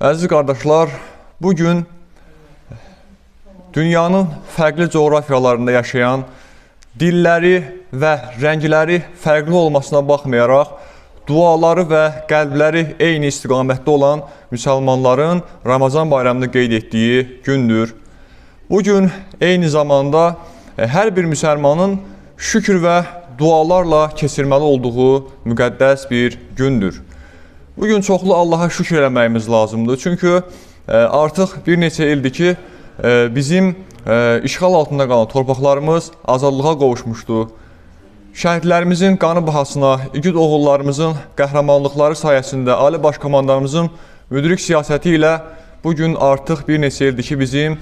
Əziz qardaşlar, bugün dünyanın fərqli coğrafiyalarında yaşayan, dilləri və rəngləri fərqli olmasına baxmayaraq, duaları və qəlbləri eyni istiqamətdə olan müsəlmanların Ramazan bayramını qeyd etdiyi gündür. Bugün eyni zamanda hər bir müsəlmanın şükür və dualarla keçirməli olduğu müqəddəs bir gündür. Bugün çoxlu Allaha şükür eləməyimiz lazımdır. Çünki artıq bir neçə ildir ki, bizim işğal altında qalan torpaqlarımız azadlığa qovuşmuşdu. Şəhidlərimizin qanı bahasına, igid oğullarımızın qəhrəmanlıqları sayəsində, Ali Baş Komandanımızın müdrik siyasəti ilə bugün artıq bir neçə ildir ki, bizim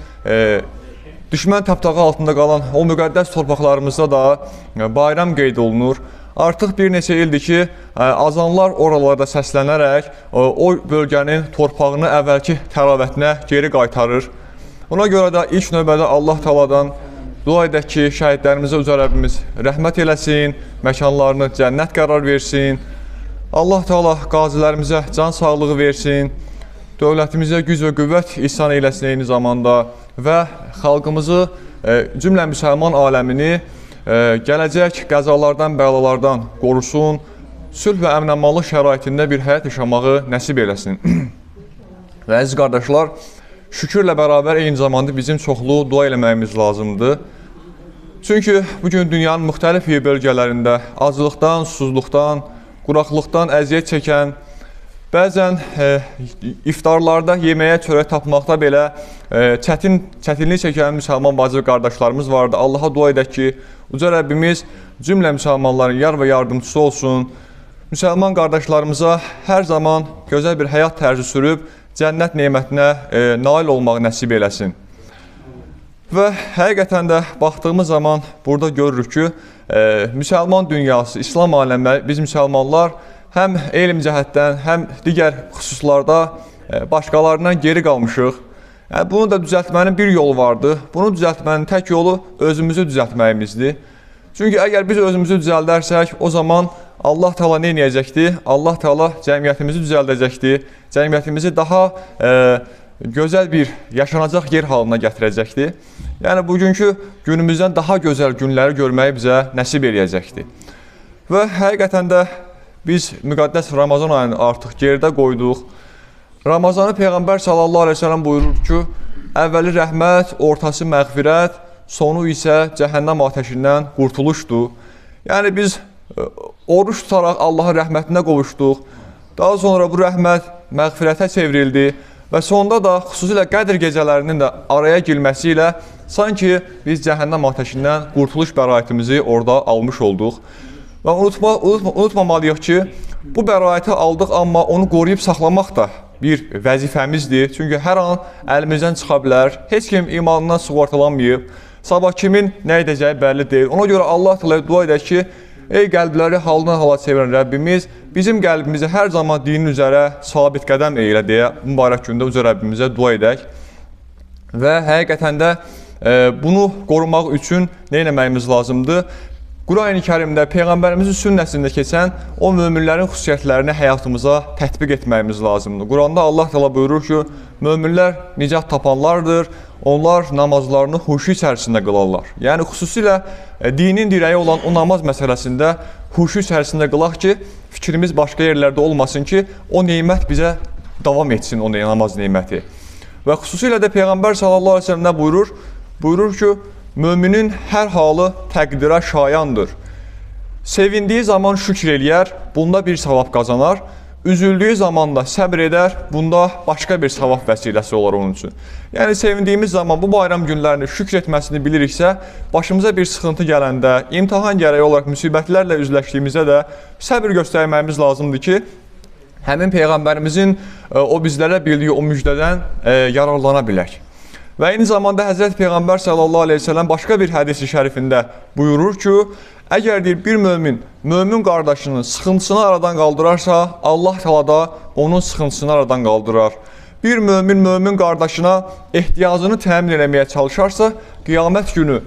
düşmən təptağı altında qalan o müqəddəs torpaqlarımızda da bayram qeyd olunur. Artıq bir neçə ildir ki, azanlar oralarda səslənərək o bölgənin torpağını əvvəlki təravətinə geri qaytarır. Ona görə də ilk növbədə Allah Teala'dan dua edək ki, şəhidlərimizə Uca Rəbbimiz rəhmət eləsin, məkanlarını cənnət qərar versin. Allah Teala qazilərimizə can sağlığı versin, dövlətimizə güc və qüvvət ihsan eləsin eyni zamanda və xalqımızı, cümlə müsəlman aləmini gələcək qəzalardan, bəlalardan qorusun, sülh və əmin-amanlıq şəraitində bir həyat yaşamağı nəsib eləsin. Və əziz qardaşlar, şükürlə bərabər eyni zamanda bizim çoxlu dua eləməyimiz lazımdır. Çünki bugün dünyanın müxtəlif bölgələrində acılıqdan, susuzluqdan, quraqlıqdan əziyyət çəkən, bəzən iftarlarda yeməyə çörək tapmaqda belə çətinlik çəkən müsəlman bacı qardaşlarımız vardı. Allaha dua edək ki, Uca Rəbbimiz cümlə müsəlmanların yar və yardımcısı olsun. Müsəlman qardaşlarımıza hər zaman gözəl bir həyat tərzi sürüb, cənnət nemətinə nail olmaq nəsib eləsin. Və həqiqətən də baxdığımız zaman burada görürük ki, müsəlman dünyası, İslam aləmi, biz müsəlmanlar həm elm cəhətdən, həm digər xüsuslarda başqalarından geri qalmışıq. Bunu da düzəltmənin bir yolu vardı. Bunu düzəltmənin tək yolu özümüzü düzəltməyimizdir. Çünki əgər biz özümüzü düzəldərsək, o zaman Allah Teala nə edəcəkdir? Allah Teala cəmiyyətimizi düzəldəcəkdir. Cəmiyyətimizi daha gözəl bir yaşanacaq yer halına gətirəcəkdir. Yəni, bugünkü günümüzdən daha gözəl günləri görməyi bizə nəsib eləyəcəkdir. Və həqiqətən də biz müqəddəs Ramazan ayını artıq geridə qoyduq. Ramazanı Peyğəmbər sallallahu aleyhi ve sellem buyurur ki, əvvəli rəhmət, ortası məğfirət, sonu isə cəhənnəm ateşindən qurtuluşdur. Yəni, biz oruç tutaraq Allahın rəhmətinə qovuşduq. Daha sonra bu rəhmət məğfirətə çevrildi və sonda da xüsusilə Qədr gecələrinin də araya girməsi ilə sanki biz cəhənnəm ateşindən qurtuluş bəraətimizi orada almış olduq. Və unutmamalıyıq ki, bu bəraəti aldıq, amma onu qoruyub saxlamaq da bir vəzifəmizdir. Çünki hər an əlimizdən çıxa bilər, heç kim imanından sığortalanmayıb, sabah kimin nə edəcəyi bəlli deyil. Ona görə Allah Teala'ya dua edək ki, ey qəlbləri haldan hala çevirən Rəbbimiz, bizim qəlbimizi hər zaman dinin üzərə sabit qədəm eylə deyə mübarək gündə Uca Rəbbimizə dua edək. Və həqiqətən də bunu qorumaq üçün nə etməyimiz lazımdır? Quran-ı Kərimdə Peyğəmbərimizin sünnəsində keçən o möminlərin xüsusiyyətlərini həyatımıza tətbiq etməyimiz lazımdır. Quranda Allah Teala buyurur ki, möminlər nicat tapanlardır, onlar namazlarını huşu içərisində qılarlar. Yəni, xüsusilə dinin dirəyi olan o namaz məsələsində huşu içərisində qılaq ki, fikrimiz başqa yerlərdə olmasın ki, o neymət bizə davam etsin, o namaz neyməti. Və xüsusilə də Peyğəmbər sallallahu aleyhi ve sellem nə buyurur? Buyurur ki, müminin hər halı təqdirə şayandır. Sevindiyi zaman şükür eləyər, bunda bir savab qazanar. Üzüldüyü zaman da səbr edər, bunda başqa bir savab vəsiləsi olar onun üçün. Yəni, sevindiyimiz zaman bu bayram günlərini şükür etməsini biliriksə, başımıza bir sıxıntı gələndə, imtahan gərəyi olaraq müsibətlərlə üzləşdiyimizdə də səbr göstərməyimiz lazımdır ki, həmin Peyğəmbərimizin o bizlərə bildiyi o müjdədən yararlana bilək. Və eyni zamanda Həzrət Peyğəmbər sallallahu aleyhi ve sellem başqa bir hədis-i şərifində buyurur ki, əgər bir mömin qardaşının sıxıntısını aradan qaldırarsa, Allah Teala da onun sıxıntısını aradan qaldırar. Bir mömin qardaşına ehtiyacını təmin eləməyə çalışarsa, qiyamət günü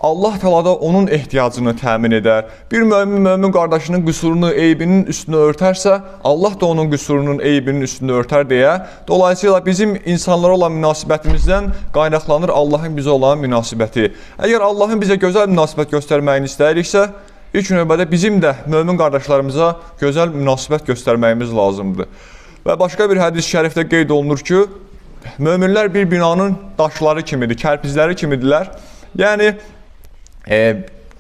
Allah Teala da onun ehtiyacını təmin edər. Bir mömin qardaşının qüsurunu, eybinin üstünü örtərsə, Allah da onun qüsurunun, eybinin üstünü örtər deyə. Dolayısıyla bizim insanlara olan münasibətimizdən qaynaqlanır Allahın bizə olan münasibəti. Əgər Allahın bizə gözəl münasibət göstərməyini istəyiriksə, ilk növbədə bizim də mömin qardaşlarımıza gözəl münasibət göstərməyimiz lazımdır. Və başqa bir hədis-i şərifdə qeyd olunur ki, möminlər bir binanın daşları kimidir, kərpizləri kimidirlər. Yəni,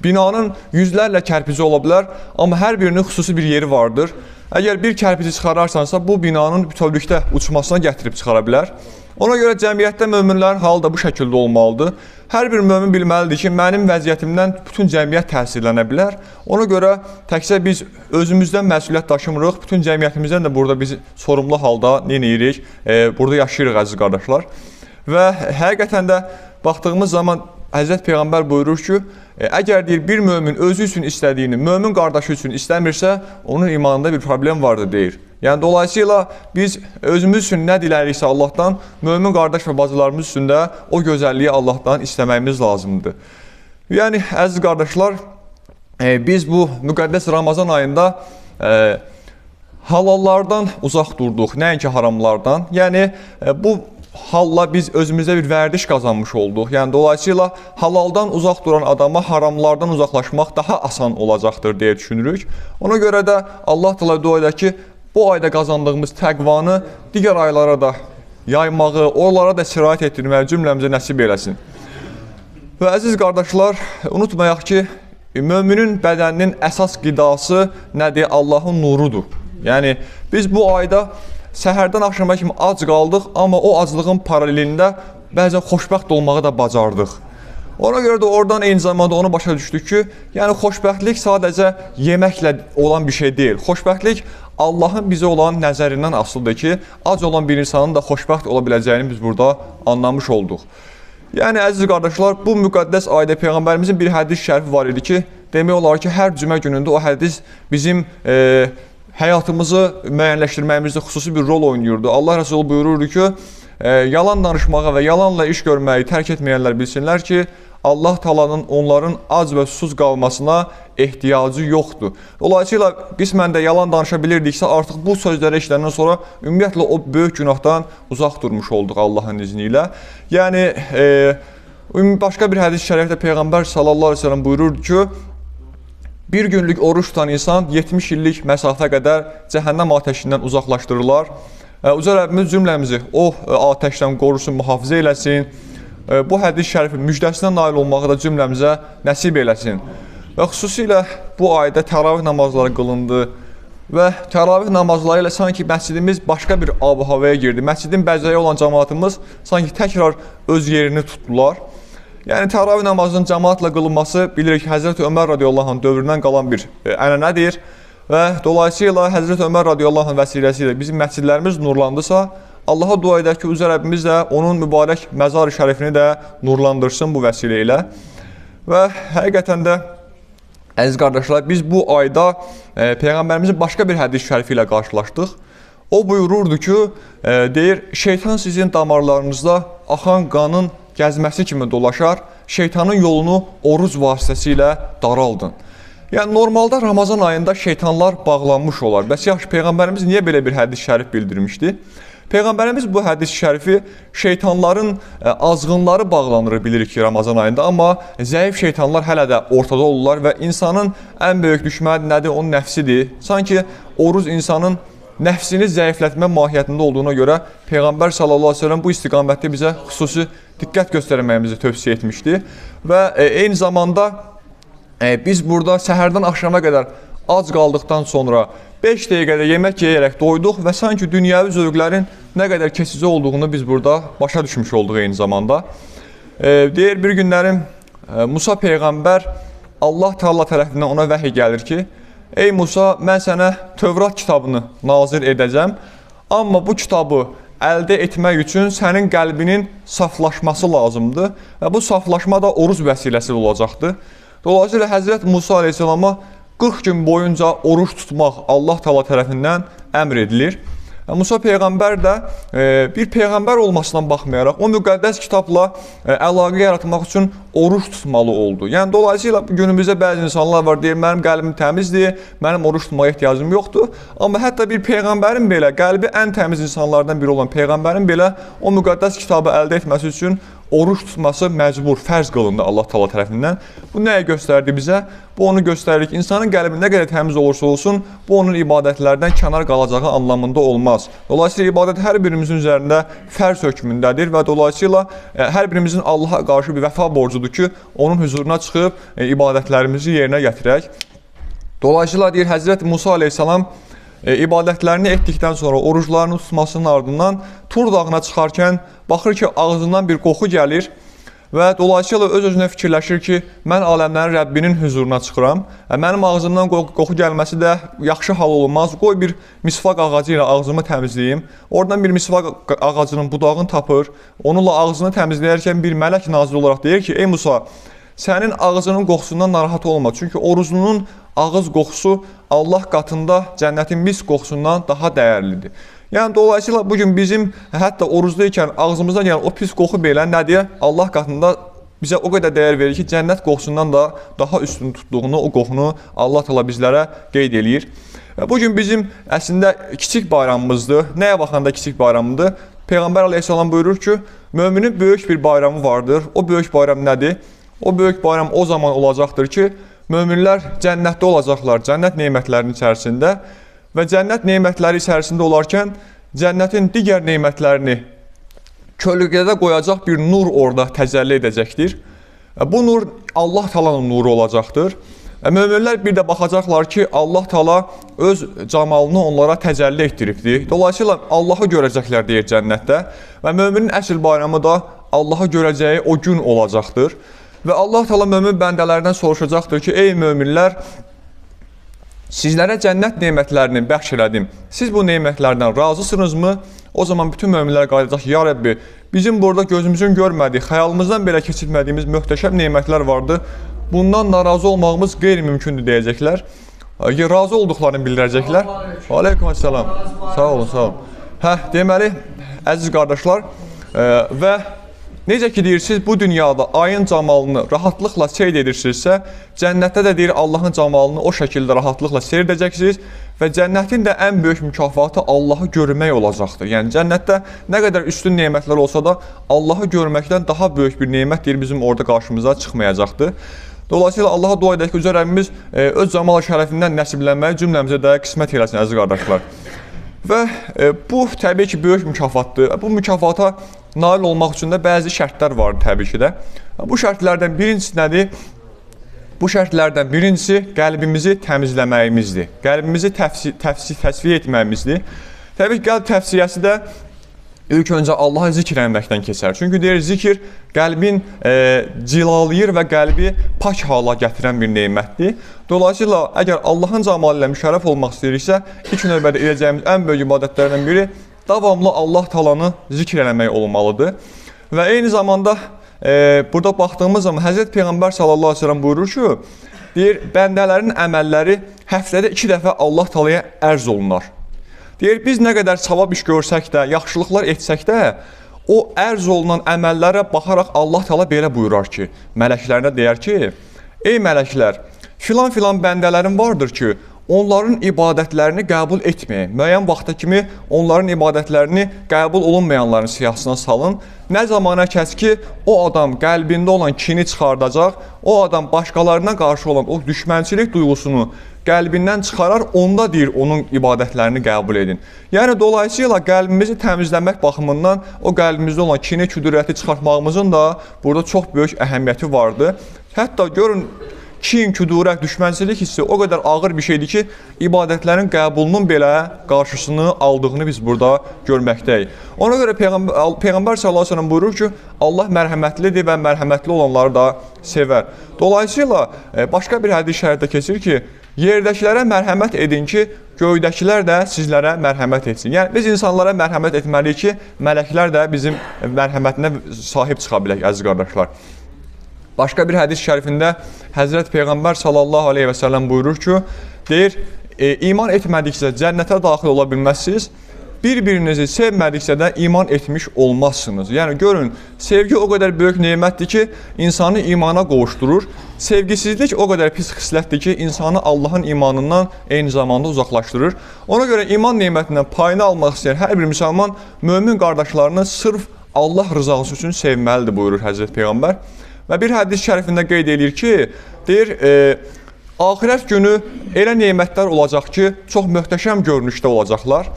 binanın yüzlərlə kərpizi ola bilər, amma hər birinin xüsusi bir yeri vardır. Əgər bir kərpizi çıxararsansa, bu binanın bütövlükdə uçmasına gətirib çıxara bilər. Ona görə cəmiyyətdə möminlərin halı da bu şəkildə olmalıdır. Hər bir mömin bilməlidir ki, mənim vəziyyətimdən bütün cəmiyyət təsirlənə bilər. Ona görə təkcə biz özümüzdən məsuliyyət daşımırıq, bütün cəmiyyətimizdən də burada biz sorumlu halda neyirik, burada yaşayırıq əziz qardaşlar. Və həqiqətən də baxdığımız zaman Həzrət Peyğəmbər buyurur ki, əgər deyir, bir mömin özü üçün istədiyini mömin qardaşı üçün istəmirsə, onun imanında bir problem vardır deyir. Yəni, dolayısıyla biz özümüz üçün nə diləyiriksə Allahdan, mömin qardaş və bacılarımız üçün də o gözəlliyi Allahdan istəməyimiz lazımdır. Yəni, əziz qardaşlar, biz bu müqəddəs Ramazan ayında halallardan uzaq durduq, nəinki haramlardan. Yəni, bu halla biz özümüzdə bir vərdiş qazanmış olduq. Yəni, dolayısıyla halaldan uzaq duran adama haramlardan uzaqlaşmaq daha asan olacaqdır deyə düşünürük. Ona görə də Allah Teala dua edək ki, bu ayda qazandığımız təqvanı digər aylara da yaymağı, oralara da sirayət etdirməyi cümləmizə nəsib eləsin. Və əziz qardaşlar, unutmayaq ki, müminin bədəninin əsas qidası nədir? Allahın nurudur. Yəni, biz bu ayda səhərdən axşama kimi ac qaldıq, amma o aclığın paralelində bəzən xoşbəxt olmağı da bacardıq. Ona görə də oradan eyni zamanda onu başa düşdük ki, yəni xoşbəxtlik sadəcə yeməklə olan bir şey deyil. Xoşbəxtlik Allahın bizə olan nəzərindən asılıdır ki, ac olan bir insanın da xoşbəxt ola biləcəyini biz burada anlamış olduq. Yəni, əziz qardaşlar, bu müqəddəs ayda Peyğəmbərimizin bir hədis şərifi var idi ki, demək olar ki, hər cümə günündə o hədis bizim həyatımızı müəyyənləşdirməyimizdə xüsusi bir rol oynayırdı. Allah Rəsulü buyururdu ki, yalan danışmağa və yalanla iş görməyi tərk etməyənlər bilsinlər ki, Allah Taala'nın onların ac və susuz qalmasına ehtiyacı yoxdur. Dolayısıyla qismən də yalan danışa bilirdiksə, artıq bu sözləri işləndən sonra ümumiyyətlə o böyük günahdan uzaq durmuş olduq Allahın izni ilə. Yəni, başqa bir hədis-i şərifdə Peyğəmbər sallallahu aleyhi ve sellem buyururdu ki, bir günlük oruç tutan insan 70 illik məsafə qədər cəhənnəm atəşindən uzaqlaşdırırlar. Uca Rəbbimiz cümləmizi o atəşdən qorusun, mühafizə eləsin. Bu hədis şərifi müjdəsinə nail olmağı da cümləmizə nəsib eləsin. Və xüsusilə bu ayda təravih namazları qılındı və təravih namazları ilə sanki məscidimiz başqa bir ab-havaya girdi. Məscidin bəzəyi olan cəmaatımız sanki təkrar öz yerini tutdular. Yəni, təravih namazının cəmaatla qılınması bilirik Həzrəti Ömər radiyallahu anh dövründən qalan bir ənənədir və dolayısıyla Həzrəti Ömər radiyallahu anh vəsiləsi ilə bizim məscidlərimiz nurlandısa, Allaha dua edək ki, Uca Rəbbimiz də onun mübarək məzar-ı şərifini də nurlandırsın bu vəsilə ilə. Və həqiqətən də, əziz qardaşlar, biz bu ayda Peyğəmbərimizin başqa bir hədis şərifi ilə qarşılaşdıq. O buyururdu ki, deyir, şeytan sizin damarlarınızda axan qanın gəzməsi kimi dolaşar, şeytanın yolunu oruc vasitəsilə daraldın. Yəni, normalda Ramazan ayında şeytanlar bağlanmış olar. Bəs yaxşı, Peyğəmbərimiz niyə belə bir hədis şərif bildirmişdi? Peyğəmbərimiz bu hədis şərifi şeytanların azğınları bağlanır bilirik ki, Ramazan ayında, amma zəif şeytanlar hələ də ortada olurlar və insanın ən böyük düşməni nədir? Onun nəfsidir. Sanki oruc insanın nəfsini zəiflətmə mahiyyətində olduğuna görə Peyğəmbər sallallahu aleyhi ve sellem bu istiqamətdə bizə xüsusi diqqət göstərməyimizi tövsiyə etmişdi. Və eyni zamanda biz burada səhərdən axşama qədər ac qaldıqdan sonra 5 dəqiqədə yemək yeyərək doyduq və sanki dünyəvi zövqlərin nə qədər keçici olduğunu biz burada başa düşmüş olduq eyni zamanda. Deyir, bir günlərim Musa Peyğəmbər Allah Teala tərəfindən ona vəhiy gəlir ki, ey Musa, mən sənə Tövrat kitabını nazir edəcəm, amma bu kitabı əldə etmək üçün sənin qəlbinin saflaşması lazımdır və bu saflaşma da oruc vəsiləsi olacaqdır. Dolayısıyla Həzrət Musa aleyhisselama 40 gün boyunca oruç tutmaq Allah Teala tərəfindən əmr edilir. Musa peyğəmbər də bir peyğəmbər olmasından baxmayaraq o müqəddəs kitabla əlaqə yaratmaq üçün oruç tutmalı oldu. Yəni dolayısıyla günümüzdə bəzi insanlar var, deyir, mənim qəlbim təmizdir, mənim oruç tutmağa ehtiyacım yoxdur. Amma hətta bir peyğəmbərin belə, qəlbi ən təmiz insanlardan biri olan peyğəmbərin belə o müqəddəs kitabı əldə etməsi üçün oruç tutması məcbur, fərz qılındı Allah Taala tərəfindən. Bu nəyə göstərdi bizə? Bu onu göstərir ki, insanın qəlbi nə qədər təmiz olursa olsun, bu onun ibadətlərdən kənar qalacağı anlamında olmaz. Dolayısıyla ibadət hər birimizin üzərində fərz hökmündədir və dolayısıyla hər birimizin Allaha qarşı bir vəfa borcudur ki, onun huzuruna çıxıb ibadətlərimizi yerinə gətirək. Dolayısıyla deyir, Həzrət Musa aleyhissalam ibadətlərini etdikdən sonra oruclarını tutmasının ardından Tur dağına çıxarkən baxır ki, ağzından bir qoxu gəlir və dolayısıyla öz-özünə fikirləşir ki, mən aləmlərin Rəbbinin huzuruna çıxıram. Mənim ağzımdan qoxu gəlməsi də yaxşı hal olmaz. Qoy bir misvaq ağacı ilə ağzımı təmizləyim. Oradan bir misvaq ağacının budağını tapır. Onunla ağzını təmizləyərkən bir mələk nazil olaraq deyir ki, ey Musa, sənin ağzının qoxusundan narahat olma. Çünki oruclunun ağız qoxusu Allah qatında cənnətin mis qoxusundan daha dəyərlidir. Yəni, dolayısıyla bugün bizim hətta orucdaykən ağzımızdan gələn o pis qoxu belə nədir? Allah qatında bizə o qədər dəyər verir ki, cənnət qoxusundan da daha üstün tutduğunu, o qoxunu Allah Taala bizlərə qeyd eləyir. Bugün bizim əslində kiçik bayramımızdır. Nəyə baxanda kiçik bayramıdır? Peyğəmbər aleyhissalam buyurur ki, möminin böyük bir bayramı vardır. O böyük bayram nədir? O böyük bayram o zaman olacaqdır ki, möminlər cənnətdə olacaqlar, cənnət nemətlərinin içərisində və cənnət nemətləri içərisində olarkən cənnətin digər nemətlərini kölgədə qoyacaq bir nur orada təcəlli edəcəkdir. Bu nur Allah Taala'nın nuru olacaqdır. Möminlər bir də baxacaqlar ki, Allah Taala öz camalını onlara təcəlli etdiribdir. Dolayısıyla Allahı görəcəklər deyir cənnətdə və möminin əsl bayramı da Allahı görəcəyi o gün olacaqdır. Və Allah Taala mömin bəndələrdən soruşacaqdır ki, ey möminlər, sizlərə cənnət nemətlərini bəxş elədim. Siz bu nemətlərdən razısınızmı? O zaman bütün möminlər qayıdacaq, ya Rəbbi, bizim burada gözümüzün görmədiyi, xəyalımızdan belə keçirmədiyimiz möhtəşəm nemətlər vardı. Bundan narazı olmağımız qeyri-mümkündür deyəcəklər. Razı olduqlarını bildirəcəklər. Aleykümselam. Sağ olun, sağ olun. Deməli, əziz qardaşlar, və necə ki deyirsiniz, bu dünyada ayın camalını rahatlıqla seyr edirsinizsə, cənnətdə də deyir, Allahın camalını o şəkildə rahatlıqla seyr edəcəksiniz və cənnətin də ən böyük mükafatı Allahı görmək olacaqdır. Yəni, cənnətdə nə qədər üstün nemətlər olsa da, Allahı görməkdən daha böyük bir nemət deyir, bizim orada qarşımıza çıxmayacaqdır. Dolayısıyla Allaha dua edək ki, Üzər Rəbbimiz öz camal şərəfindən nəsiblənməyi cümləmizə də qismət eləsin, əziz qardaşlar. Və bu, təbii ki, böyük mükafatdır. Bu mükafata nail olmaq üçün də bəzi şərtlər var təbii ki də. Bu şərtlərdən birincisi nədir? Bu şərtlərdən birincisi qəlbimizi təmizləməyimizdir. Qəlbimizi təsfiyə etməyimizdir. Təbii ki, qəlb təfsiyəsi də ilk öncə Allah'a zikr etməkdən keçər. Çünki deyir, zikr qəlbin cilalayır və qəlbi pak hala gətirən bir neymətdir. Dolayısıyla, əgər Allahın camalı ilə müşərrəf olmaq istəyiriksə, ilk növbədə edəcəyimiz ən böyük ibadətlərdən biri davamlı Allah Taalanı zikr eləmək olmalıdır. Və eyni zamanda burada baxdığımız zaman Həzrət Peyğəmbər sallallahu əleyhi və səlləm buyurur ki, deyir, bəndələrin əməlləri həftədə 2 dəfə Allah Taalaya ərz olunar. Deyir, biz nə qədər savab iş görsək də, yaxşılıqlar etsək də, o ərz olunan əməllərə baxaraq Allah Taala belə buyurar ki, mələklərinə deyər ki, ey mələklər, filan bəndələrin vardır ki, onların ibadətlərini qəbul etməyin. Müəyyən vaxta kimi onların ibadətlərini qəbul olunmayanların siyahısına salın. Nə zamana kəs ki, o adam qəlbində olan kini çıxardacaq, o adam başqalarına qarşı olan o düşmənçilik duyğusunu qəlbindən çıxarar, onda deyir, onun ibadətlərini qəbul edin. Yəni, dolayısıyla qəlbimizi təmizləmək baxımından o qəlbimizdə olan kini, küdürəti çıxartmağımızın da burada çox böyük əhəmiyyəti vardır. Hətta görün, kin, küdurət, düşmənçilik hissi o qədər ağır bir şeydir ki, ibadətlərin qəbulunun belə qarşısını aldığını biz burada görməkdəyik. Ona görə Peyğəmbər sallallahu əleyhi və səlləm buyurur ki, Allah mərhəmətlidir və mərhəmətli olanları da sevər. Dolayısıyla başqa bir hədis şərifdə keçir ki, yerdəkilərə mərhəmət edin ki, göydəkilər də sizlərə mərhəmət etsin. Yəni, biz insanlara mərhəmət etməliyik ki, mələklər də bizim mərhəmətinə sahib çıxa bilək, əziz qardaşlar. Başqa bir hədis şərifində Həzrət Peyğəmbər sallallahu əleyhi və səlləm buyurur ki, deyir, iman etmədiksə cənnətə daxil ola bilməzsiniz bir-birinizi sevmədiksə də iman etmiş olmazsınız. Yəni görün, sevgi o qədər böyük nemətdir ki, insanı imana qovuşdurur. Sevgisizlik o qədər pis xislətdir ki, insanı Allahın imanından eyni zamanda uzaqlaşdırır. Ona görə iman nemətindən payını almaq istəyən hər bir müsəlman mömin qardaşlarını sırf Allah rızası üçün sevməlidir buyurur Həzrət Peyğəmbər. Və bir hədis şərifində qeyd edir ki, deyir, axirət günü elə nemətlər olacaq ki, çox möhtəşəm görünüşdə olacaqlar.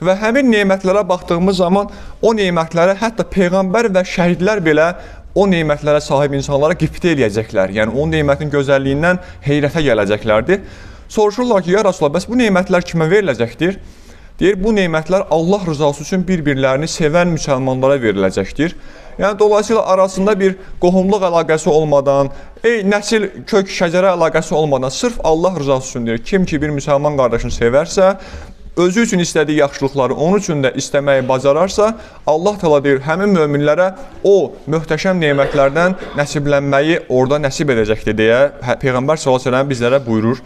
Və həmin nemətlərə baxdığımız zaman o nemətlərə hətta Peyğəmbər və şəhidlər belə o nemətlərə sahib insanlara qibtə eləyəcəklər. Yəni o nemətin gözəlliyindən heyrətə gələcəklərdir. Soruşurlar ki, ya Rasulullah, bəs bu nemətlər kimə veriləcəkdir? Deyir, bu nemətlər Allah rızası üçün bir-birlərini sevən müsəlmanlara veriləcəkdir. Yəni, dolayısıyla arasında bir qohumluq əlaqəsi olmadan, nəsil, kök, şəcərə əlaqəsi olmadan, sırf Allah rızası üçün deyir, kim ki bir müsəlman qardaşını sevərsə, özü üçün istədiyi yaxşılıqları onun üçün də istəməyi bacararsa, Allah təala deyir, həmin möminlərə o möhtəşəm nemətlərdən nəsiblənməyi orada nəsib edəcəkdir deyə Peyğəmbər sallallahu əleyhi və səlləm bizlərə buyurur.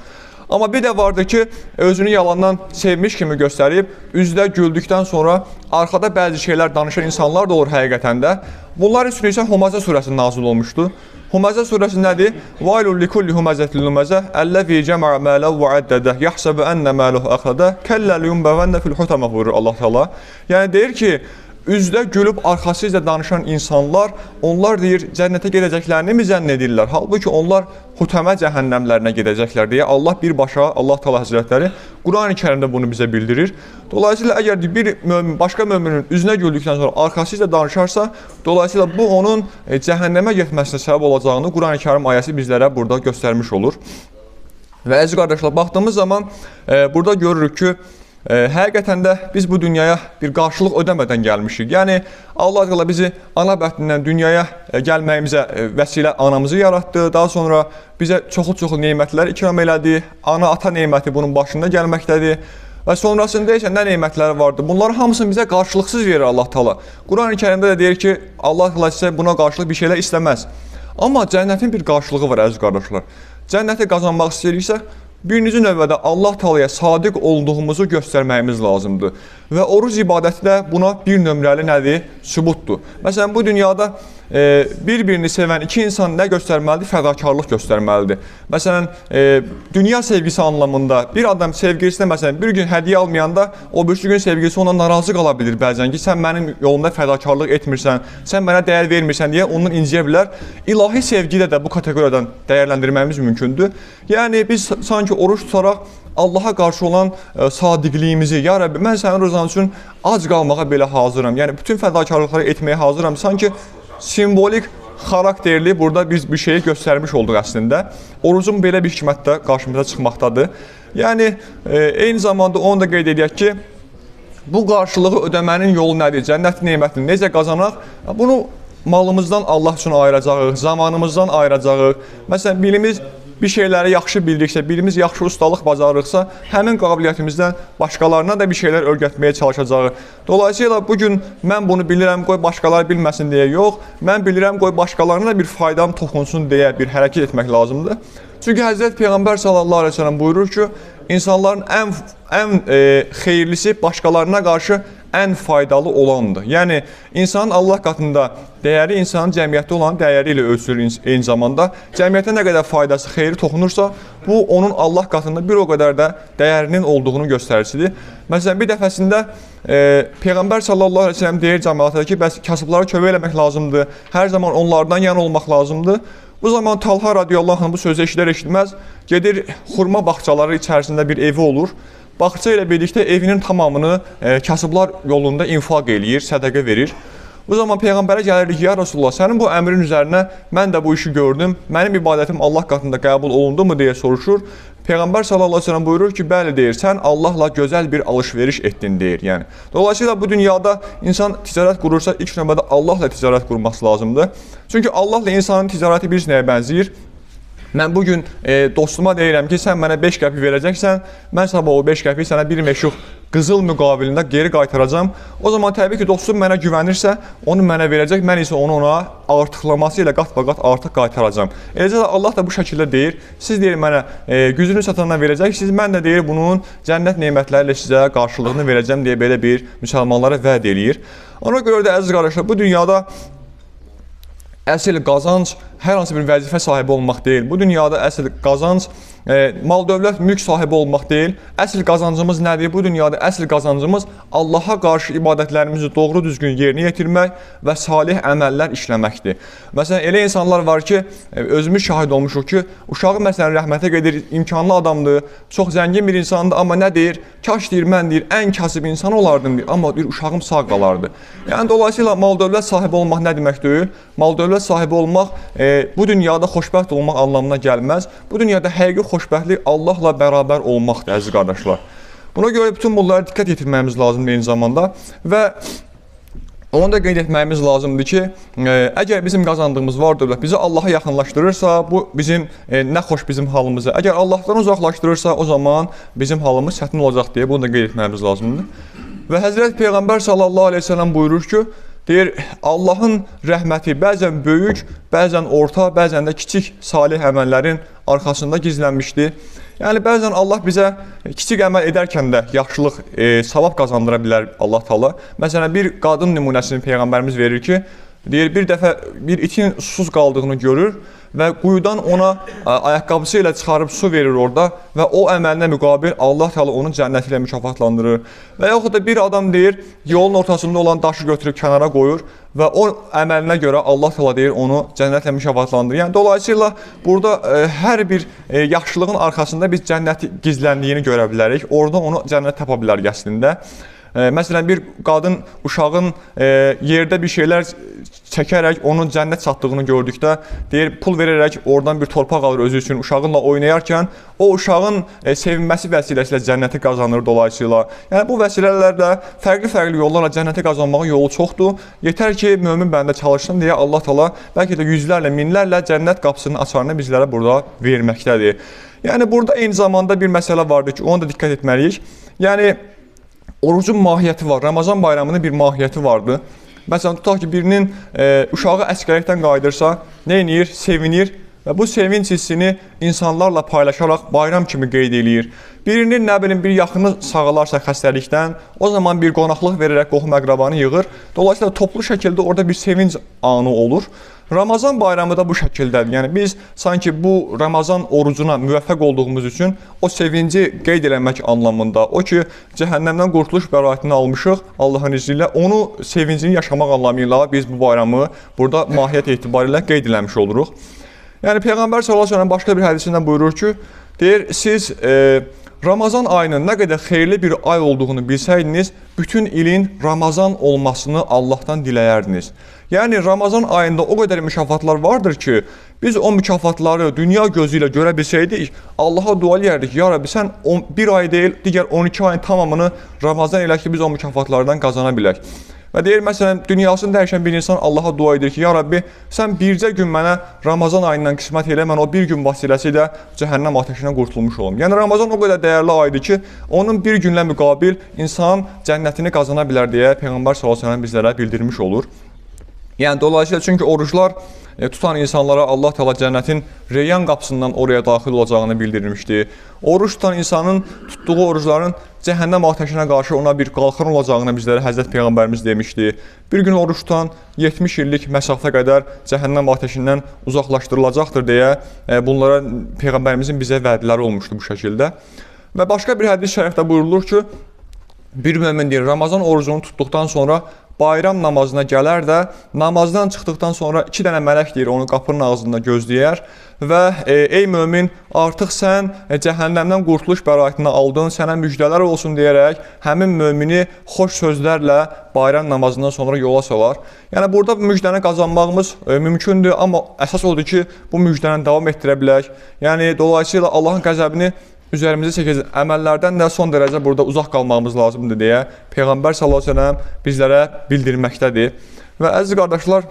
Amma bir də vardır ki, özünü yalandan sevmiş kimi göstərib, üzdə güldükdən sonra arxada bəzi şeylər danışan insanlar da olur həqiqətən də. Bunlar üçün isə Humazə surəsi nazil olmuşdu. Humazə surəsi nədir? Vailul likulli humazətil lumazə əlləzi cəma'a mələv və əddədə yahsabu ənə mələhu əxlədə kəlləl yunbəvənnə fil hutama buyurur Allah təala. Yəni deyir ki, üzdə gülüb arxasızca danışan insanlar, onlar deyir, cənnətə gedəcəklərini mi zənn edirlər? Halbuki onlar hutəmə cəhənnəmlərinə gedəcəklər deyə Allah birbaşa, Allah Teala Həzrətləri Quran-ı Kərimdə bunu bizə bildirir. Dolayısıyla əgər bir mömin, başqa möminin üzünə güldükdən sonra arxasızca danışarsa, dolayısıyla bu onun cəhənnəmə getməsinə səbəb olacağını Quran-ı Kərim ayəsi bizlərə burada göstərmiş olur. Və əziz qardaşlar, baxdığımız zaman burada görürük ki, həqiqətən də biz bu dünyaya bir qarşılıq ödəmədən gəlmişik. Yəni, Allah Teala bizi ana bətnindən dünyaya gəlməyimizə vəsilə anamızı yaratdı. Daha sonra bizə çoxlu nemətlər ikram elədi. Ana-ata neməti bunun başında gəlməkdədir. Və sonrasında isə nə nemətləri vardır? Bunların hamısını bizə qarşılıqsız verir Allah Teala. Quran-ı Kərimdə də deyir ki, Allah Teala sizə buna qarşılıq bir şeylər istəməz. Amma cənnətin bir qarşılığı var, əziz qardaşlar. Cənnəti qazanmaq istəyiriksə, birinci növbədə Allah Teala'ya sadiq olduğumuzu göstərməyimiz lazımdır. Və oruc ibadəti də buna bir nömrəli nədir? Sübutdur. Məsələn, bu dünyada bir-birini sevən iki insan nə göstərməlidir? Fədakarlıq göstərməlidir. Məsələn, dünya sevgisi anlamında bir adam sevgilisinə məsələn bir gün hədiyyə almayanda o birisi gün sevgilisi ona narazı qala bilir bəzən ki, sən mənim yolumda fədakarlıq etmirsən, sən mənə dəyər vermirsən deyə ondan inciyə bilər. İlahi sevgidə də bu kateqoriyadan dəyərləndirməyimiz mümkündür. Yəni biz sanki oruç tutaraq Allaha qarşı olan sadiqliyimizi, ya Rəbbi, mən sənin rızan üçün ac qalmağa belə hazıram. Yəni bütün fədakarlıqları etməyə hazıram. Sanki simvolik xarakterli burada biz bir şeyi göstərmiş olduq əslində. Orucun belə bir hikmətdə qarşımıza çıxmaqdadır. Yəni, eyni zamanda onu da qeyd edək ki, bu qarşılığı ödəmənin yolu nədir? Cənnət nemətini necə qazanaq? Bunu malımızdan Allah üçün ayıracağıq, zamanımızdan ayıracağıq. Məsələn, bilimiz bir şeyləri yaxşı bildiksə, birimiz yaxşı ustalıq bacarırıqsa, həmin qabiliyyətimizdən başqalarına da bir şeylər öyrətməyə çalışacağıq. Dolayısıyla bugün mən bunu bilirəm, qoy başqaları bilməsin deyə yox, mən bilirəm, qoy başqalarına da bir faydam toxunsun deyə bir hərəkət etmək lazımdır. Çünki Həzrət Peyğəmbər sallallahu aleyhi ve sellem buyurur ki, insanların ən xeyirlisi başqalarına qarşı ən faydalı olandır. Yəni, insanın Allah qatında dəyəri insanın cəmiyyətdə olan dəyəri ilə ölçülür eyni zamanda. Cəmiyyətə nə qədər faydası, xeyri toxunursa, bu onun Allah qatında bir o qədər də dəyərinin olduğunu göstəricidir. Məsələn, bir dəfəsində Peyğəmbər sallallahu aleyhi ve sellem deyir cəmiyyətə ki, bəs kasıblara kömək eləmək lazımdır, hər zaman onlardan yan olmaq lazımdır. Bu zaman Talha radiyallahu anh bu sözü eşidər-eşitməz, gedir xurma bağçaları içərisində bir evi olur. Bağça ilə birlikdə evinin tamamını kasıblar yolunda infaq eləyir, sədəqə verir. Bu zaman Peyğəmbərə gəlirik, ya Rasulullah, sənin bu əmrin üzərinə mən də bu işi gördüm, mənim ibadətim Allah qatında qəbul olundu mu deyə soruşur. Peyğəmbər sallallahu aleyhi ve sellem buyurur ki, bəli deyir, sən Allahla gözəl bir alış-veriş etdin deyir. Yəni, dolayısıyla bu dünyada insan ticarət qurursa, ilk növbədə Allahla ticarət qurması lazımdır. Çünki Allahla insanın ticarəti bir nəyə bənzəyir? Mən bugün dostuma deyirəm ki, sən mənə 5 qəpik verəcəksən, mən sabah o 5 qəpik sənə bir meşux qızıl müqabilində geri qaytaracam. O zaman təbii ki, dostum mənə güvənirsə, onu mənə verəcək, mən isə onu ona artıqlaması ilə qat-baqat artıq qaytaracam. Eləcə də Allah da bu şəkildə deyir, siz deyir mənə gücünü satandan verəcəksiniz, mən də deyir bunun cənnət nemətləri ilə sizə qarşılığını verəcəm deyə belə bir müsəlmanlara vəd eləyir. Ona görə də əziz qardaşlar, bu dünyada əsl qazanc hər hansı bir vəzifə sahibi olmaq deyil. Bu dünyada əsl qazanc mal-dövlət, mülk sahibi olmaq deyil. Əsl qazancımız nədir? Bu dünyada əsl qazancımız Allaha qarşı ibadətlərimizi doğru düzgün yerinə yetirmək və salih əməllər işləməkdir. Məsələn, elə insanlar var ki, özümüz şahid olmuşuq ki, uşağı məsələn rəhmətə gedir, imkanlı adamdır, çox zəngin bir insandır, amma nə deyir? Kaş deyir, mən deyir, ən kasıb insan olardım deyir, amma deyir, uşağım sağ qalardı. Yəni, dolayısıyla mal-dövlət sahibi olmaq nə demək deyil? Mal-dövlət sahibi olmaq bu dünyada xoşbəxt olmaq anlamına gəlməz. Bu dünyada həqiqi xoşbəxtlik Allahla bərabər olmaqdır, əziz qardaşlar. Buna görə bütün bunlara diqqət yetirməyimiz lazımdır eyni zamanda və onu da qeyd etməyimiz lazımdır ki, əgər bizim qazandığımız var dövlət bizi Allaha yaxınlaşdırırsa, bu bizim nə xoş bizim halımıza. Əgər Allahdan uzaqlaşdırırsa, o zaman bizim halımız çətin olacaq deyə bunu da qeyd etməyimiz lazımdır. Və Həzrət Peyğəmbər sallallahu aleyhi ve sellem buyurur ki, deyir, Allahın rəhməti bəzən böyük, bəzən orta, bəzən də kiçik salih əməllərin arxasında gizlənmişdir. Yəni, bəzən Allah bizə kiçik əməl edərkən də yaxşılıq, savab qazandıra bilər Allah Taala. Məsələn, bir qadın nümunəsini Peyğəmbərimiz verir ki, deyir, bir dəfə bir itin susuz qaldığını görür və quyudan ona ayaqqabısı ilə çıxarıb su verir orada və o əməlinə müqabil Allah Teala onu cənnət ilə mükafatlandırır. Və yaxud da bir adam deyir, yolun ortasında olan daşı götürüb kənara qoyur və o əməlinə görə Allah Teala deyir, onu cənnətlə mükafatlandırır. Yəni, dolayısıyla burada hər bir yaxşılığın arxasında biz cənnəti gizləndiyini görə bilərik. Orada onu cənnət tapa bilərik əslində. Məsələn, bir qadın uşağın yerdə bir şeylər çəkərək onun cənnət çatdığını gördükdə, deyir, pul verərək oradan bir torpaq alır özü üçün uşağınla oynayarkən, o uşağın sevinməsi vəsiləsi ilə cənnəti qazanır dolayısıyla. Yəni, bu vəsilələrlə fərqli-fərqli yollarla cənnəti qazanmağın yolu çoxdur. Yetər ki, mömin bəndə çalışsın deyə Allah Taala bəlkə də yüzlərlə, minlərlə cənnət qapısının açarını bizlərə burada verməkdədir. Yəni, burada eyni zamanda bir məsələ vardır ki, ona da diqqət etməliyik. Yəni, orucun mahiyyəti var, Ramazan bayramının bir mahiyyəti vardır. Məsələn, tutaq ki, birinin uşağı əsgərlikdən qayıdırsa, nə edir? Sevinir və bu sevinç hissini insanlarla paylaşaraq bayram kimi qeyd edir. Birinin, nə bilim, bir yaxını sağalarsa xəstəlikdən, o zaman bir qonaqlıq verərək qohum-əqrabanı yığır. Dolayısıyla toplu şəkildə orada bir sevinç anı olur. Ramazan bayramı da bu şəkildədir. Yəni, biz sanki bu Ramazan orucuna müvəffəq olduğumuz üçün o sevinci qeyd eləmək anlamında, o ki, cəhənnəmdən qurtuluş bəraətini almışıq Allahın izni ilə, onu sevincini yaşamaq anlamıyla biz bu bayramı burada mahiyyət etibarilə qeyd eləmiş oluruq. Yəni, Peyğəmbər sallallahu əleyhi və səlləm başqa bir hədisində buyurur ki, deyir, siz Ramazan ayının nə qədər xeyirli bir ay olduğunu bilsəydiniz, bütün ilin Ramazan olmasını Allahdan diləyərdiniz. Yəni, Ramazan ayında o qədər mükafatlar vardır ki, biz o mükafatları dünya gözü ilə görə bilsəydik, Allaha dua edərdik, ya Rabbi, sən bir ay deyil, digər 12 ayın tamamını Ramazan elə ki, biz o mükafatlardan qazana bilək. Və deyir, məsələn, dünyasını dəyişən bir insan Allaha dua edir ki, ya Rabbi, sən bircə gün mənə Ramazan ayından qismət elə, mən o bir gün vasitəsilə cəhənnəm ateşindən qurtulmuş olum. Yəni, Ramazan o qədər dəyərli aydır ki, onun bir günlə müqabil insan cənnətini qazana bilər deyə Peyğəmbər s.ə.v bizlərə bildirmiş olur. Yəni, dolayısıyla çünki oruclar tutan insanlara Allah Teala cənnətin reyyan qapısından oraya daxil olacağını bildirmişdi. Oruç tutan insanın tutduğu orucların cəhənnəm ateşinə qarşı ona bir qalxan olacağını bizlərə Həzrət Peyğəmbərimiz demişdi. Bir gün oruç tutan 70 illik məsafə qədər cəhənnəm ateşindən uzaqlaşdırılacaqdır deyə bunlara Peyğəmbərimizin bizə vədləri olmuşdu bu şəkildə. Və başqa bir hədis şərifdə buyurulur ki, bir mömin deyir, Ramazan orucunu tutduqdan sonra bayram namazına gələr də, namazdan çıxdıqdan sonra 2 dənə mələk deyir, onu qapının ağzında gözləyər və ey mömin, artıq sən cəhənnəmdən qurtuluş bəraətini aldın, sənə müjdələr olsun deyərək həmin mömini xoş sözlərlə bayram namazından sonra yola salar. Yəni, burada müjdəni qazanmağımız mümkündür, amma əsas odur ki, bu müjdəni davam etdirə bilək. Yəni, dolayısıyla Allahın qəzəbini üzərimizə çəkəcək əməllərdən də son dərəcə burada uzaq qalmağımız lazımdır deyə Peyğəmbər sallallahu əleyhi və səlləm bizlərə bildirməkdədir. Və əziz qardaşlar,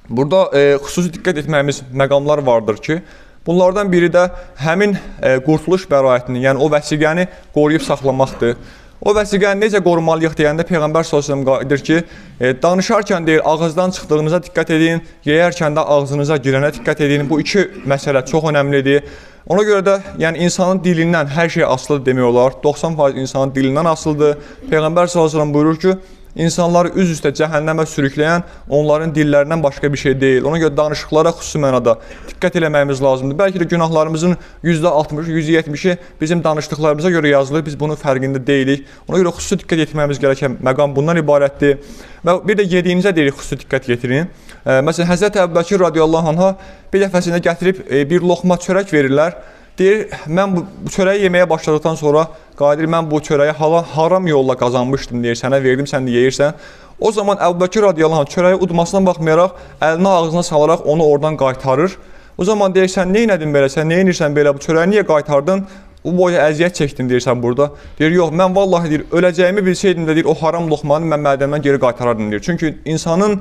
burada xüsusi diqqət etməyimiz məqamlar vardır ki, Bunlardan biri də həmin qurtuluş bəraətini, yəni o vəsiqəni qoruyub saxlamaqdır. O vəsiqəni necə qorumalıyıq deyəndə Peyğəmbər sallallahu əleyhi və səlləm deyir ki, danışarkən deyir, ağızdan çıxdığınıza diqqət edin, yeyərkən də ağzınıza girənə diqqət edin. Bu iki məsələ çox önəmlidir. Ona görə də yəni insanın dilindən hər şey asılıdır demək olar. 90% insanın dilindən asılıdır. Peyğəmbər sallallahu əleyhi və səlləm buyurur ki, İnsanları üz-üstə cəhənnəmə sürükləyən onların dillərindən başqa bir şey deyil. Ona görə danışıqlara xüsusi mənada diqqət eləməyimiz lazımdır. Bəlkə də günahlarımızın %60, %70-i bizim danışdıqlarımıza görə yazılır. Biz bunun fərqində deyilik. Ona görə xüsusi diqqət etməyimiz gerəkən məqam bundan ibarətdir. Və bir də yediyinizə deyirik xüsusi diqqət yetirin. Məsələn, Həzrəti Əbubəkir radiyallahu anha bir dəfəsində gətirib bir loxma çörək verirlər. Deyir, mən bu çörəyi yeməyə başladıqdan sonra Qadir, mən bu çörəyi haram yolla qazanmışdım, deyir, sənə verdim, sən də yeyirsən. O zaman Əbubəkir radiyallahu anh çörəyi udmasına baxmayaraq, əlini ağzına salaraq onu oradan qaytarır. O zaman deyir, sən nə edin belə, sən nə edirsən belə, bu çörəyi niyə qaytardın? Bu boyu əziyyət çəkdin, deyirsən burada. Deyir, yox, mən vallahi deyir, öləcəyimi bilsəydim də deyir, o haram loxmanı mən mədəmdən geri qaytarardım, deyir. Çünki insanın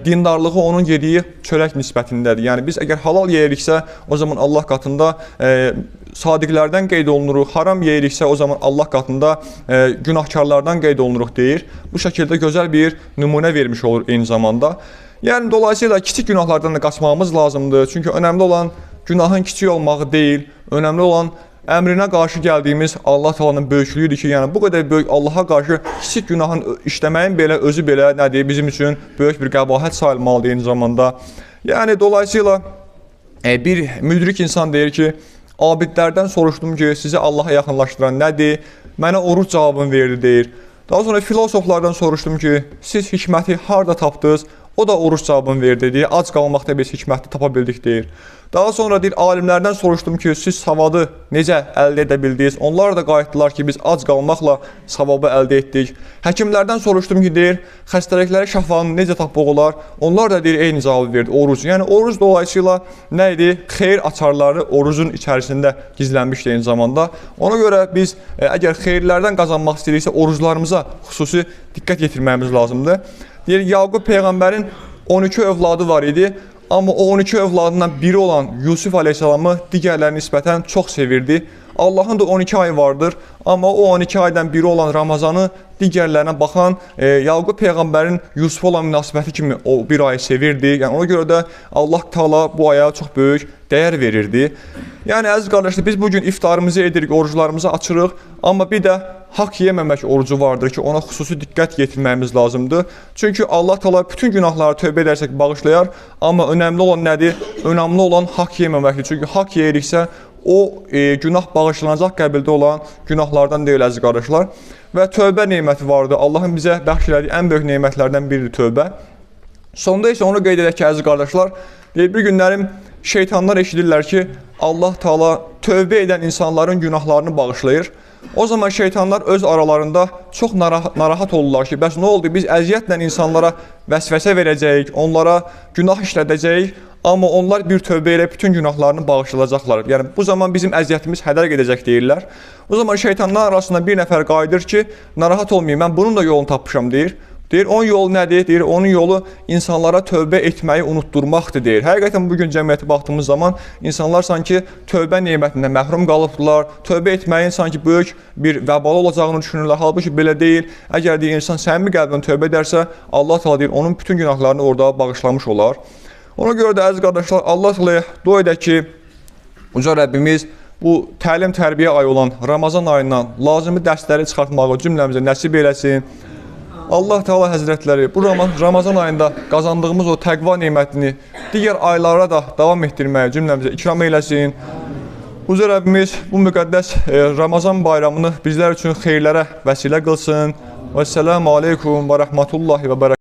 dindarlığı onun yediyi çörək nisbətindədir. Yəni, biz əgər halal yeyiriksə, o zaman Allah qatında sadiqlərdən qeyd olunuruq, haram yeyiriksə, o zaman Allah qatında günahkarlardan qeyd olunuruq, deyir. Bu şəkildə gözəl bir nümunə vermiş olur eyni zamanda. Yəni, dolayısıyla kiçik günahlardan da qaçmağımız lazımdır. Çünki önəmli olan günahın kiçik olmağı deyil, önəmli olan əmrinə qarşı gəldiyimiz Allah Taala'nın böyüklüyüdür ki, yəni bu qədər böyük Allaha qarşı kiçik günahın işləməyin belə özü belə nədir, bizim üçün böyük bir qəbahət sayılmalıdır eyni zamanda. Yəni dolayısıyla bir müdrik insan deyir ki, abidlərdən soruşdum ki, sizi Allaha yaxınlaşdıran nədir? Mənə oruç cavabını verdi, deyir. Daha sonra filosoflardan soruşdum ki, siz hikməti harda tapdınız? O da oruç cavabını verdi, deyir. Ac qalmaqda biz hikməti tapa bildik, deyir. Daha sonra deyir, alimlərdən soruşdum ki, siz savadı necə əldə edə bildiniz? Onlar da qayıtdılar ki, biz ac qalmaqla savabı əldə etdik. Həkimlərdən soruşdum ki, deyir, xəstəlikləri şəfanı necə tapmaq olar? Onlar da deyir, eyni cavabı verdi, oruc. Yəni, oruc dolayısıyla nə idi? Xeyir açarları orucun içərisində gizlənmişdi eyni zamanda. Ona görə biz əgər xeyirlərdən qazanmaq istəyiriksə, oruclarımıza xüsusi diqqət yetirməyimiz lazımdır. Deyir, Yaqub Peyğəmbərin 12 övladı var idi. Amma o 12 övladından biri olan Yusuf Aleyhisselamı digərlərinə nisbətən çox sevirdi. Allahın da 12 ayı vardır. Amma o 12 aydan biri olan Ramazanı digərlərinə baxan Yaqub Peyğəmbərin Yusufa olan münasibəti kimi o bir ayı sevirdi. Yəni ona görə də Allah Taala bu aya çox böyük dəyər verirdi. Yəni əziz qardaşlar, biz bugün iftarımızı edirik, oruclarımızı açırıq. Amma bir də haqq yeməmək orucu vardır ki, ona xüsusi diqqət yetirməyimiz lazımdır. Çünki Allah Taala bütün günahları tövbə edərsək bağışlayar. Amma önəmli olan nədir? Önəmli olan haqq yeməməkdir. Çünki haqq yeyiriksə, o günah bağışlanacaq qəbildə olan günahlardan deyil əziz qardaşlar. Və tövbə neməti vardır. Allahın bizə bəxş elədiyi ən böyük nemətlərdən biridir tövbə. Sonda isə onu qeyd edək ki, əziz qardaşlar, bir günlərim şeytanlar eşidirlər ki, Allah Taala tövbə edən insanların günahlarını bağışlayır. O zaman şeytanlar öz aralarında çox narahat olurlar ki, bəs nə oldu? Biz əziyyətlə insanlara vəsvəsə verəcəyik, onlara günah işlədəcəyik, amma onlar bir tövbə ilə bütün günahlarını bağışlayacaqlar. Yəni, bu zaman bizim əziyyətimiz hədər gedəcək deyirlər. O zaman şeytanlar arasında bir nəfər qayıdır ki, narahat olmayın, mən bunun da yolunu tapmışam, deyir. Deyir, onun yolu nədir? Deyir, onun yolu insanlara tövbə etməyi unutturmaqdır, deyir. Həqiqətən bugün cəmiyyətə baxdığımız zaman insanlar sanki tövbə nemətindən məhrum qalıbdılar, tövbə etməyin sanki böyük bir vəbalı olacağını düşünürlər. Halbuki belə deyil. Əgər deyir, insan səmimi qəlbdən tövbə edərsə, Allah Taala deyir, onun bütün günahlarını orada bağışlamış olar. Ona görə də əziz qardaşlar, Allah Taala'ya dua edək ki, Uca Rəbbimiz bu təlim-tərbiyə ayı olan Ramazan ayından lazımi dərsləri çıxartmağı cümləmizə nəsib eləsin. Allah Teala Həzrətləri bu Ramazan ayında qazandığımız o təqva nemətini digər aylara da davam etdirməyə cümləmizə ikram eyləsin. Uca Rəbbimiz bu müqəddəs Ramazan bayramını bizlər üçün xeyirlərə vəsilə qılsın. Vəssalamu aleykum və rəhmətullahi və bərəkətuhu.